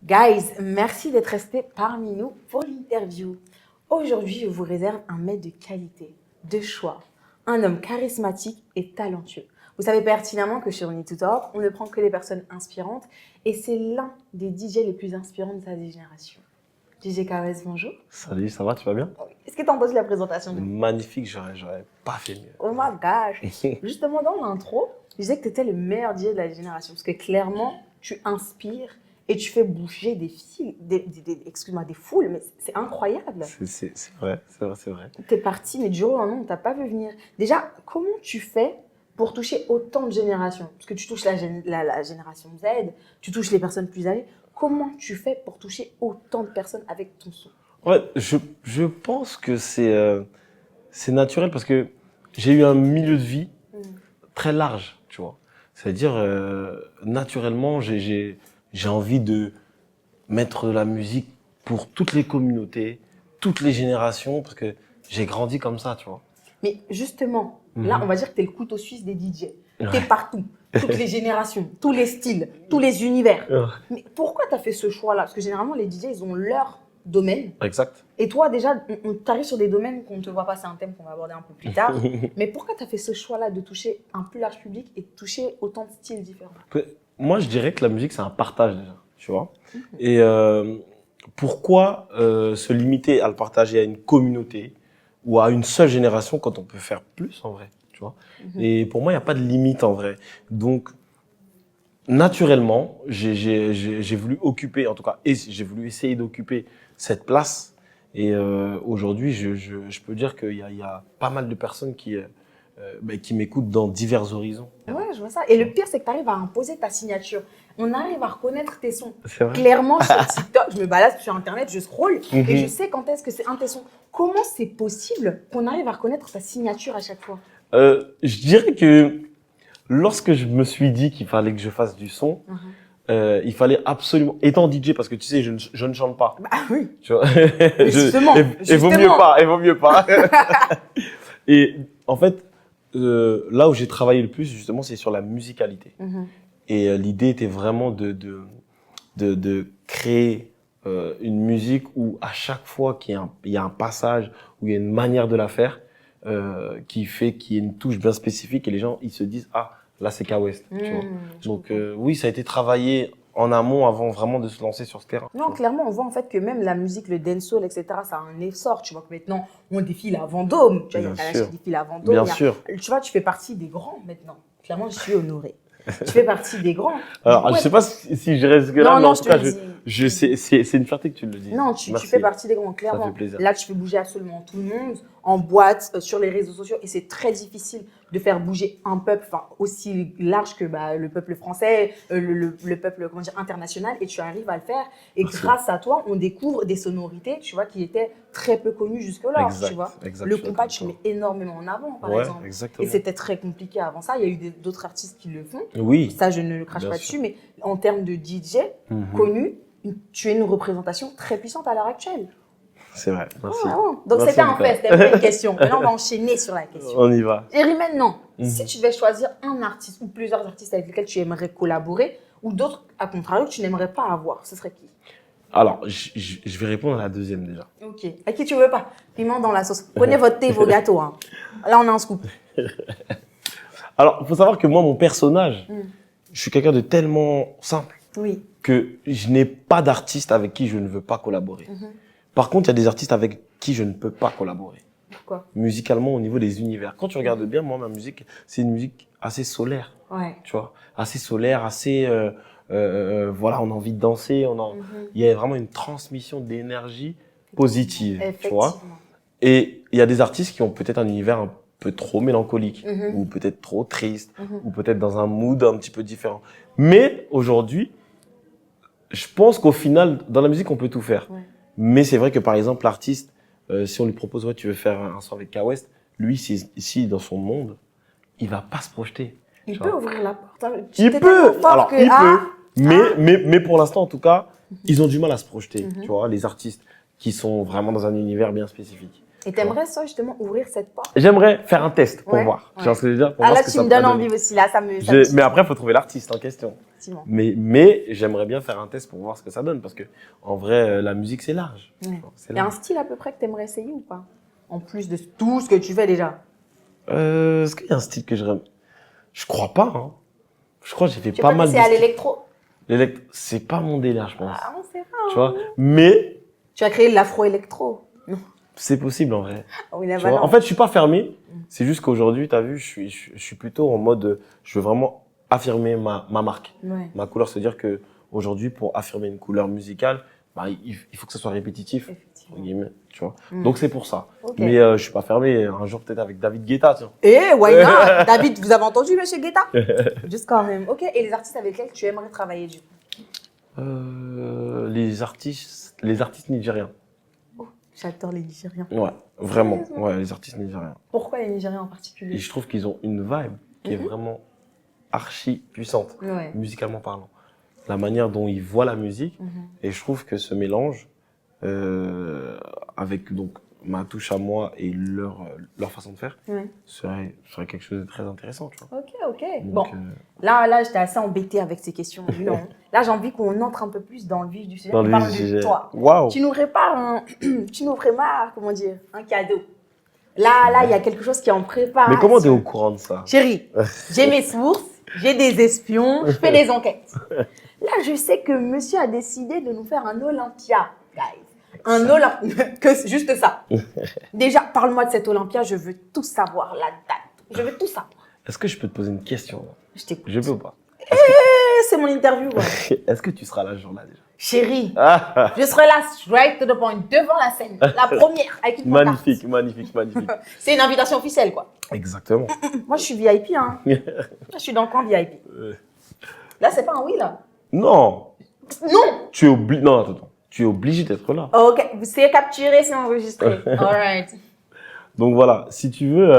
Guys, merci d'être restés parmi nous pour l'interview. Aujourd'hui, je vous réserve un mec de qualité, de choix, un homme charismatique et talentueux. Vous savez pertinemment que chez On Need to Talk, on ne prend que les personnes inspirantes et c'est l'un des DJ les plus inspirants de sa génération. DJ KOS, bonjour. Salut, ça va, tu vas bien? Est-ce que tu en penses de la présentation de Magnifique, j'aurais pas fait mieux. Oh my gosh. Justement, dans l'intro, je disais que tu étais le meilleur DJ de la génération parce que clairement, tu inspires et tu fais bouger des filles, des foules, mais c'est incroyable. C'est vrai, c'est vrai, c'est vrai. Tu es parti, mais du jour au lendemain, on ne t'a pas vu venir. Déjà, comment tu fais pour toucher autant de générations? Parce que tu touches la génération Z, tu touches les personnes plus âgées. Comment tu fais pour toucher autant de personnes avec ton son? Ouais, je pense que c'est naturel parce que j'ai eu un milieu de vie très large, tu vois. C'est-à-dire, naturellement, j'ai envie de mettre de la musique pour toutes les communautés, toutes les générations, parce que j'ai grandi comme ça, tu vois. Mais justement, là, on va dire que tu es le couteau suisse des DJ. Tu es Ouais. partout, toutes les générations, tous les styles, tous les univers. Mais pourquoi tu as fait ce choix-là? Parce que généralement, les DJ, ils ont leur domaine. Exact. Et toi, déjà, tu arrives sur des domaines qu'on ne te voit pas, c'est un thème qu'on va aborder un peu plus tard. Mais pourquoi tu as fait ce choix-là de toucher un plus large public et de toucher autant de styles différents? Moi, je dirais que la musique, c'est un partage déjà, tu vois. Et pourquoi se limiter à le partager à une communauté ou à une seule génération quand on peut faire plus en vrai, tu vois. Et pour moi, il n'y a pas de limite en vrai. Donc, naturellement, j'ai voulu occuper, en tout cas, j'ai voulu essayer d'occuper cette place. Et aujourd'hui, je peux dire qu'il y a pas mal de personnes qui m'écoutent dans divers horizons. Ouais, je vois ça. Et le pire, c'est que tu arrives à imposer ta signature. On arrive à reconnaître tes sons. C'est vrai. Clairement, sur TikTok, je me balade sur Internet, je scroll et je sais quand est-ce que c'est un de tes sons. Comment c'est possible qu'on arrive à reconnaître ta signature à chaque fois? Je dirais que lorsque je me suis dit qu'il fallait que je fasse du son, il fallait absolument, étant DJ, parce que tu sais, je ne chante pas. Bah oui. Tu vois. Justement, et vaut mieux pas, et vaut mieux pas. Et en fait, là où j'ai travaillé le plus, justement, c'est sur la musicalité. Et l'idée était vraiment de créer une musique où à chaque fois qu'il y a un passage, où il y a une manière de la faire, qui fait qu'il y ait une touche bien spécifique et les gens, ils se disent, ah, là, c'est KOS, tu vois. Donc, oui, ça a été travaillé en amont avant vraiment de se lancer sur ce terrain. Non, clairement, on voit en fait que même la musique, le dancehall, etc., ça a un essor. Tu vois que maintenant, on défile à Vendôme. Tu vois, il y a Bien Kalash sûr. qui défile à Vendôme. Bien sûr. Tu vois, tu fais partie des grands maintenant. Clairement, je suis honorée. Tu fais partie des grands. Alors, Ouais. je sais pas si je reste que là, Non, mais non, en je tout te cas, le dis. c'est une fierté que tu le dises. Non, tu Merci. fais partie des grands, clairement. Ça fait plaisir. Là, tu fais bouger absolument tout le monde, en boîte, sur les réseaux sociaux. Et c'est très difficile de faire bouger un peuple aussi large que le peuple français, le peuple comment dire, international. Et tu arrives à le faire. Et Merci. grâce à toi, on découvre des sonorités, tu vois, qui étaient très peu connues jusque-là. Exact, Tu vois. exact, Le je suis compas, d'accord tu avec mets énormément en avant, par Ouais, exemple. exactement. Et c'était très compliqué avant ça. Il y a eu d'autres artistes qui le font. Oui. Ça, je ne le crache Bien pas sûr. dessus. Mais en termes de DJ connu, tu es une représentation très puissante à l'heure actuelle. C'est vrai. Merci. Ah, ouais. Donc Merci c'était un beaucoup. fait, c'était pas une question. Maintenant, on va enchaîner sur la question. On y va. Jerry, maintenant, si tu devais choisir un artiste ou plusieurs artistes avec lesquels tu aimerais collaborer, ou d'autres, à contrario, que tu n'aimerais pas avoir, ce serait qui? Alors, je vais répondre à la deuxième déjà. Ok. À qui tu veux pas? Piment dans la sauce. Prenez votre thé et vos gâteaux. Hein. Là, on a un scoop. Alors, il faut savoir que moi, mon personnage, je suis quelqu'un de tellement simple Oui. que je n'ai pas d'artiste avec qui je ne veux pas collaborer. Par contre, il y a des artistes avec qui je ne peux pas collaborer. Pourquoi? Musicalement, au niveau des univers. Quand tu regardes bien, moi, ma musique, c'est une musique assez solaire. Ouais. Tu vois, assez solaire, assez voilà, on a envie de danser, il y a vraiment une transmission d'énergie positive, tu vois. Effectivement. Et il y a des artistes qui ont peut-être un univers un peu trop mélancolique ou peut-être trop triste ou peut-être dans un mood un petit peu différent. Mais aujourd'hui, je pense qu'au final, dans la musique, on peut tout faire. Ouais. Mais c'est vrai que par exemple, l'artiste, si on lui propose, ouais, tu veux faire un son avec KOS, lui, ici, dans son monde, il va pas se projeter. Il tu peut vois. ouvrir la porte. Hein. Il T'es peut, tellement fort alors que, il ah, peut, mais pour l'instant en tout cas, ils ont du mal à se projeter, tu vois, les artistes qui sont vraiment dans un univers bien spécifique. Et t'aimerais ça, justement, ouvrir cette porte? J'aimerais faire un test pour Ouais, voir. ouais. Tu vois ce que je veux dire? Pour Ah, voir là, ce que tu ça me pourrait donnes donner. envie aussi. Là, ça me Mais après, il faut trouver l'artiste en question. effectivement. Mais j'aimerais bien faire un test pour voir ce que ça donne. Parce que, en vrai, la musique, c'est large. Ouais. Tu vois, c'est Il y a un large. style à peu près que t'aimerais essayer ou pas? En plus de tout ce que tu fais déjà. Est-ce qu'il y a un style que j'aimerais... Je crois pas, hein. Je crois que j'ai fait Tu pas veux pas mal de essayer à styles. l'électro? C'est pas mon délire, je pense. Ah, on sait pas. Tu vois? Mais Tu as créé l'afro-électro. c'est possible, en vrai. Ah oui, Tu vois, en fait, je suis pas fermé. C'est juste qu'aujourd'hui, tu as vu, je suis plutôt en mode, je veux vraiment affirmer ma marque, Ouais, ma couleur. C'est-à-dire que aujourd'hui, pour affirmer une couleur musicale, bah, il faut que ça soit répétitif, entre effectivement. guillemets, tu vois. Mm. Donc c'est pour ça. Ok. Mais je suis pas fermé. Un jour peut-être avec David Guetta, tiens. Eh, why not? David, vous avez entendu, monsieur Guetta? Juste quand même. Ok, et les artistes avec lesquels tu aimerais travailler du coup? Les artistes nigériens. J'adore les Nigériens. Ouais, vraiment. Sérieusement? Ouais, les artistes nigériens. Pourquoi les Nigériens en Et particulier? je trouve qu'ils ont une vibe qui est vraiment archi puissante, Ouais. musicalement parlant. La manière dont ils voient la musique. Mhm. Et je trouve que ce mélange, avec donc ma touche à moi et leur façon de faire, Ouais. serait quelque chose de très intéressant, tu vois. Ok, ok. Donc, Bon, là, j'étais assez embêtée avec ces questions. Non. Là, j'ai envie qu'on entre un peu plus dans le vif du sujet. dans On le parle vif du de sujet. toi. Waouh! Tu nous prépares comment dire, un cadeau. Là, il y a quelque chose qui est en préparation. Mais comment t'es au courant de ça? Chérie, j'ai mes sources, j'ai des espions, je fais des enquêtes. Là, je sais que monsieur a décidé de nous faire un Olympia, guys. Un Olympia, que juste ça. Déjà, parle-moi de cet Olympia, je veux tout savoir, la date. Je veux tout savoir. Est-ce que je peux te poser une question? Je t'écoute. Je peux pas. C'est mon interview, ouais. Est-ce que tu seras là ce jour-là déjà? Chérie, Ah, je serai là, straight to the point, devant la scène. La première, avec une pancarte. magnifique, magnifique, magnifique. C'est une invitation officielle, quoi. Exactement. Moi, je suis VIP, hein. Moi, je suis dans le camp VIP. Là, c'est pas un oui, là. Non, Non. tu es obligé. Non, attends. Tu es obligé d'être là. Ok, c'est capturé, c'est enregistré. All right. Donc voilà, si tu veux,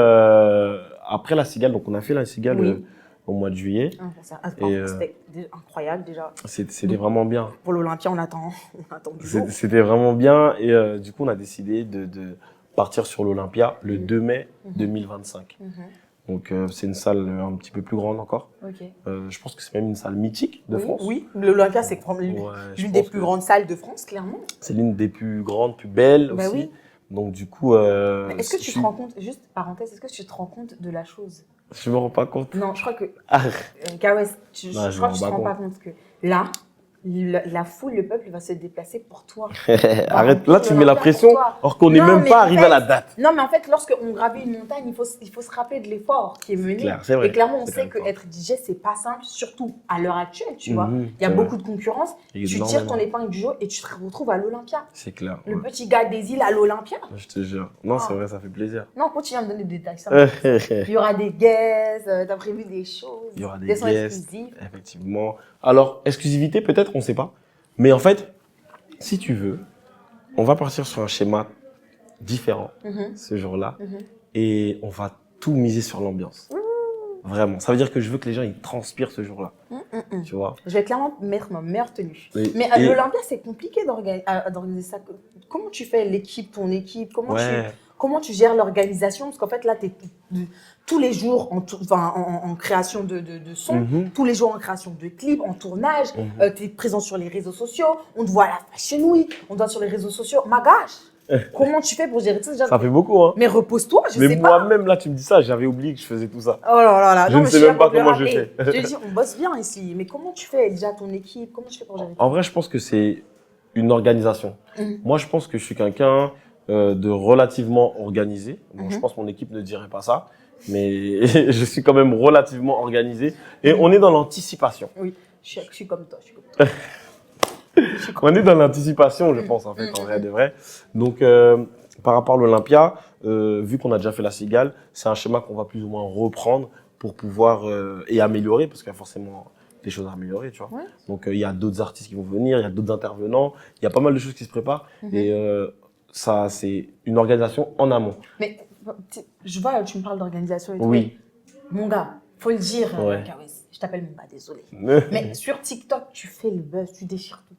après la cigale, donc on a fait la cigale Oui. au mois de juillet. C'était incroyable déjà. C'était vraiment bien. Pour l'Olympia, on attend du jour. C'était vraiment bien. Et du coup, on a décidé de partir sur l'Olympia le 2 mai 2025. Mhm. Donc c'est une salle un petit peu plus grande encore. Ok. Je pense que c'est même une salle mythique de Oui, France. oui, l'Olympia, c'est l'une Ouais, je des pense plus que grandes salles de France, clairement. c'est l'une des plus grandes, plus belles Bah aussi. oui. Donc du coup, Mais est-ce que tu te rends compte, juste parenthèse, est-ce que tu te rends compte de la chose? je me rends pas compte. Non, je crois que, Ah, Kawes, Non, je je crois me que tu te rends rends pas pas compte que là, la foule, le peuple va se déplacer pour toi. arrête, là tu mets la Pour pression, toi. alors qu'on n'est Non, même mais pas en arrivé fait- à la date. Non, mais en fait, lorsqu'on gravit une montagne, il faut se rappeler de l'effort qui est mené. clair, c'est vrai. Et clairement, on C'est sait clair. qu'être DJ, c'est pas simple, surtout à l'heure actuelle, tu vois. Mhm, Il y a c'est beaucoup vrai. de concurrence. Il y a Tu tires énormément. ton épingle du jeu et tu te retrouves à l'Olympia. C'est clair. Le ouais. petit gars des îles à l'Olympia. Je te jure. Non, c'est Ah. vrai, ça fait plaisir. Non, continue à me donner des détails. Ça. Il Il y aura des guests, t'as prévu des choses. y aura des sons guests, exclusifs. effectivement. Alors, exclusivité peut-être, on ne sait pas. Mais en fait, si tu veux, on va partir sur un schéma différent Mhm, ce jour-là. mhm. Et on va tout miser sur l'ambiance. Vraiment. Ça veut dire que je veux que les gens ils transpirent ce jour-là. Tu vois. Je vais clairement mettre ma meilleure tenue. Et- Mais et- l'Olympia, c'est compliqué d'organiser ça. Comment tu fais l'équipe, ton équipe? Ouais. Comment tu gères l'organisation? Parce qu'en fait, là, tu es tous les jours en création de sons, Mhm. tous les jours en création de clips, en tournage. Mhm. Tu es présent sur les réseaux sociaux. On te voit à la Fashion Week. On te voit sur les réseaux sociaux. Ma gosh! Comment tu fais pour gérer tout ça? Déjà, Ça fait beaucoup, hein. mais repose-toi, je Mais sais pas. moi-même, là, tu me dis ça, j'avais oublié que je faisais tout ça. Oh là là là. Je Non, ne mais sais suis même là pas pour te le comment je rappeler. fais. Je te dis, on bosse bien ici. Mais comment tu fais déjà ton équipe? Comment tu fais pour gérer En vrai, je pense que c'est une organisation. Mhm. Moi, je pense que je suis quelqu'un de relativement organisé. Bon, Mhm. Je pense que mon équipe ne dirait pas ça, mais je suis quand même relativement organisé. Et on est dans l'anticipation. Oui, je suis comme toi. Je suis comme toi. Je suis comme On est dans l'anticipation, je pense, en fait, en vrai de vrai. Donc, par rapport à l'Olympia, vu qu'on a déjà fait la cigale, c'est un schéma qu'on va plus ou moins reprendre pour pouvoir et améliorer, parce qu'il y a forcément des choses à améliorer, tu vois. Ouais. Donc, il y a d'autres artistes qui vont venir, il y a d'autres intervenants, il y a pas mal de choses qui se préparent. Mhm. Et ça, c'est une organisation en amont. je vois, tu me parles d'organisation et tout. Oui. mais Mon gars, faut le dire, Ouais. Kawes, je t'appelle même pas, désolé. Mais sur TikTok, tu fais le buzz, tu déchires tout.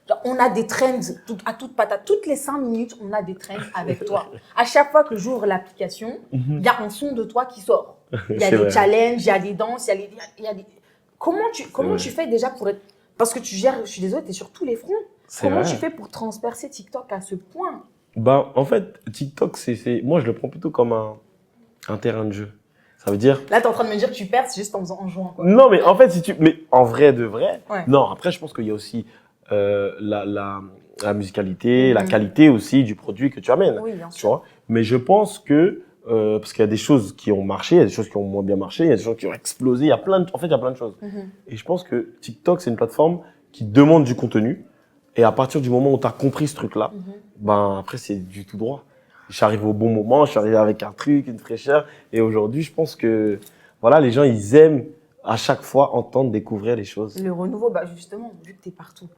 Genre, on a des trends à toute patate. Toutes les 5 minutes, on a des trends avec toi. À chaque fois que j'ouvre l'application, il y a un son de toi qui sort. Il y a des challenges, il y a des danses, il y a des... Comment tu fais déjà pour être... Parce que tu gères, je suis désolée, tu es sur tous les fronts. Comment tu fais pour transpercer TikTok à ce point? Ben, en fait, TikTok, moi, je le prends plutôt comme un terrain de jeu. Ça veut dire... Là, tu es en train de me dire que tu perds juste en jouant. Quoi. Non, mais en fait, mais en vrai de vrai, ouais. Non, après, je pense qu'il y a aussi la musicalité, la qualité aussi du produit que tu amènes. Oui, bien sûr. Tu vois. Mais je pense que, parce qu'il y a des choses qui ont marché, il y a des choses qui ont moins bien marché, il y a des choses qui ont explosé, en fait, il y a plein de choses. Et je pense que TikTok, c'est une plateforme qui demande du contenu. Et à partir du moment où tu as compris ce truc-là, ben, après, c'est du tout droit. Je suis arrivé au bon moment, je suis arrivé avec un truc, une fraîcheur. Et aujourd'hui, je pense que, voilà, les gens, ils aiment à chaque fois entendre, découvrir les choses. Le renouveau, bah justement, vu que tu es partout,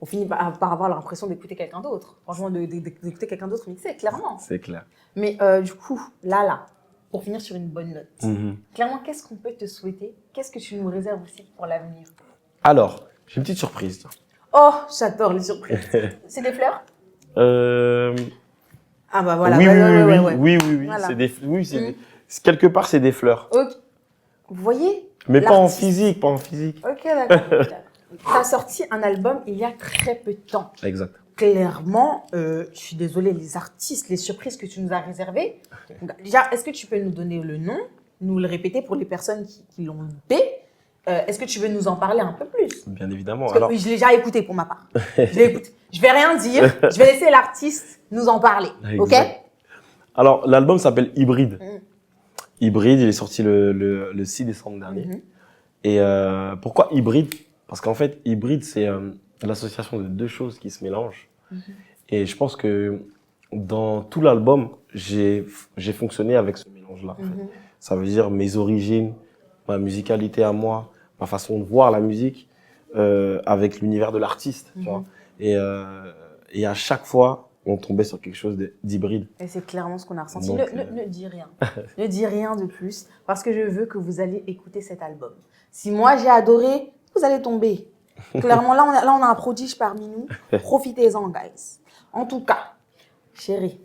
on finit par avoir l'impression d'écouter quelqu'un d'autre. Franchement, d'écouter quelqu'un d'autre mixer, clairement. C'est clair. Mais du coup, là, pour finir sur une bonne note, clairement, qu'est-ce qu'on peut te souhaiter? Qu'est-ce que tu nous réserves aussi pour l'avenir? Alors, j'ai une petite surprise. Oh, j'adore les surprises. C'est des fleurs? Ah bah voilà. Oui. Voilà. Quelque part, c'est des fleurs. Okay. Vous voyez? Mais pas en physique, pas en physique. Ok, d'accord. Tu as sorti un album il y a très peu de temps. Exact. Clairement, je suis désolée, les artistes, les surprises que tu nous as réservées. Déjà, est-ce que tu peux nous donner le nom, nous le répéter pour les personnes qui l'ont loupé? Est-ce que tu veux nous en parler un peu plus? Bien évidemment. Parce que je l'ai déjà écouté pour ma part. Je vais rien dire, je vais laisser l'artiste nous en parler. Ok? Alors, l'album s'appelle Hybride. Hybride, il est sorti le 6 décembre dernier. Et pourquoi Hybride? Parce qu'en fait, Hybride, c'est l'association de deux choses qui se mélangent. Et je pense que dans tout l'album, j'ai fonctionné avec ce mélange-là. En fait. Ça veut dire mes origines, ma musicalité à moi, ma façon de voir la musique avec l'univers de l'artiste. Tu vois. Et à chaque fois, on tombait sur quelque chose d'hybride. Et c'est clairement ce qu'on a ressenti. Donc, ne dis rien. Ne dis rien de plus parce que je veux que vous allez écouter cet album. Si moi, j'ai adoré, vous allez tomber. Clairement, là, on a un prodige parmi nous. Profitez-en, guys. En tout cas, chérie,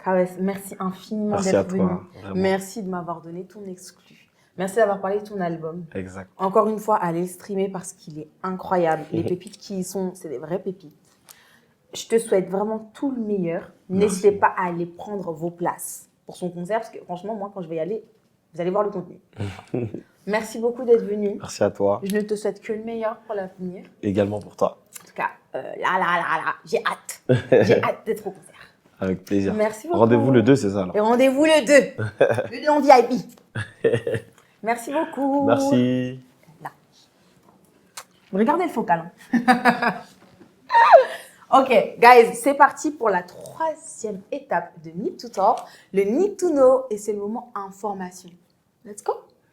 Kawes, merci infiniment d'être venu. Merci de m'avoir donné ton exclu. Merci d'avoir parlé de ton album. Exact. Encore une fois, allez le streamer parce qu'il est incroyable. Les pépites qui y sont, c'est des vraies pépites. Je te souhaite vraiment tout le meilleur. N'hésitez pas à aller prendre vos places pour son concert parce que franchement, moi, quand je vais y aller, vous allez voir le contenu. Merci beaucoup d'être venu. Merci à toi. Je ne te souhaite que le meilleur pour l'avenir. Également pour toi. En tout cas, j'ai hâte. J'ai hâte d'être au concert. Avec plaisir. Merci beaucoup. Rendez-vous le 2, c'est ça alors. Et rendez-vous le 2. Le 2 en VIP. Merci beaucoup. Merci. Là. Regardez le focal. Ok, guys, c'est parti pour la 3e étape de Need to Talk, le Need to Know, et c'est le moment information. Let's go.